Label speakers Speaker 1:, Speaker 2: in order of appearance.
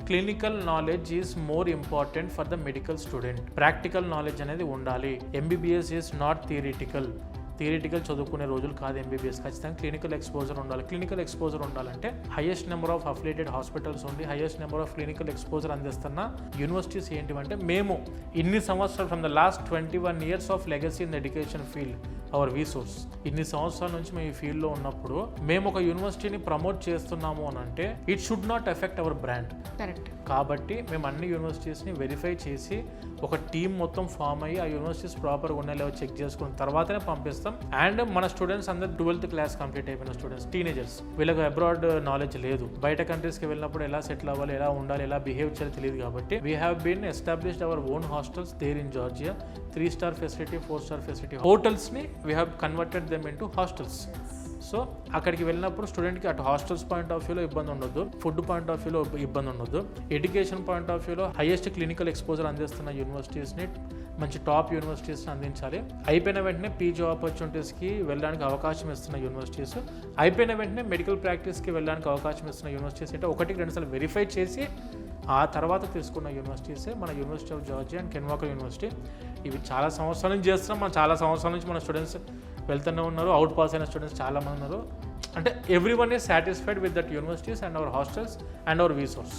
Speaker 1: Clinical knowledge is more important for the medical student. Practical knowledge అనేది ఉండాలి. MBBS is not theoretical చదువుకునే రోజులు కాదు ఎంబీబీఎస్. ఖచ్చితంగా క్లినికల్ ఎక్స్పోజర్ ఉండాలి. క్లినికల్ ఎక్స్పోజర్ ఉండాలంటే highest number of affiliated hospitals ఉండి highest number of clinical exposure అందిస్తున్న యూనివర్సిటీస్ ఏంటివంటే, మేము ఇన్ని సంవత్సరాలు from the last 21 years of legacy in the education field our resource, ఇన్ని సంవత్సరాల నుంచి మేము ఈ ఫీల్డ్లో ఉన్నప్పుడు మేము ఒక యూనివర్సిటీని ప్రమోట్ చేస్తున్నాము అని అంటే it should not effect hour brand.
Speaker 2: Correct.
Speaker 1: కాబట్టి మేము అన్ని యూనివర్సిటీస్ని వెరిఫై చేసి ఒక టీం మొత్తం ఫామ్ అయ్యి ఆ యూనివర్సిటీస్ ప్రాపర్గా ఉన్నాయో లేవో చెక్ చేసుకున్న తర్వాతనే పంపిస్తాం. అండ్ మన స్టూడెంట్స్ అందరు 12th class కంప్లీట్ అయిపోయిన స్టూడెంట్స్, టీనేజర్స్, వీళ్ళకి అబ్రాడ్ నాలెడ్జ్ లేదు. బయట కంట్రీస్కి వెళ్ళినప్పుడు ఎలా సెటిల్ అవ్వాలి, ఎలా ఉండాలి, ఎలా బిహేవ్ చేయాలి తెలియదు. కాబట్టి we have been established our own hostels there in Georgia. 3-star facility, 4-star facility హోటల్స్ని we have converted them into hostels. So అక్కడికి వెళ్ళినప్పుడు స్టూడెంట్కి అటు హాస్టల్స్ పాయింట్ ఆఫ్ వ్యూలో ఇబ్బంది ఉండొద్దు, ఫుడ్ పాయింట్ ఆఫ్ వ్యూలో ఇబ్బంది ఉండొద్దు, ఎడ్యుకేషన్ పాయింట్ ఆఫ్ వ్యూలో హైయెస్ట్ క్లినికల్ ఎక్స్పోజర్ అందిస్తున్న యూనివర్సిటీస్ని, మంచి టాప్ యూనివర్సిటీస్ని అందించాలి. అయిపోయిన వెంటనే పీజీ ఆపర్చునిటీస్కి వెళ్ళడానికి అవకాశం ఇస్తున్న యూనివర్సిటీస్, అయిపోయిన వెంటనే మెడికల్ ప్రాక్టీస్కి వెళ్ళడానికి అవకాశం ఇస్తున్న యూనివర్సిటీస్ అంటే 1-2 సార్లు వెరిఫై చేసి ఆ తర్వాత తీసుకున్న యూనివర్సిటీసే మన university of Georgia and కెన్వాకర్ university. ఇవి చాలా సంవత్సరాల నుంచి చేస్తున్నాం. చాలా సంవత్సరాల నుంచి మన స్టూడెంట్స్ వెళ్తూనే ఉన్నారు. అవుట్ పాస్ అయిన స్టూడెంట్స్ చాలామంది ఉన్నారు. అంటే every one is satisfied with that universities and hour hostels and hour resource.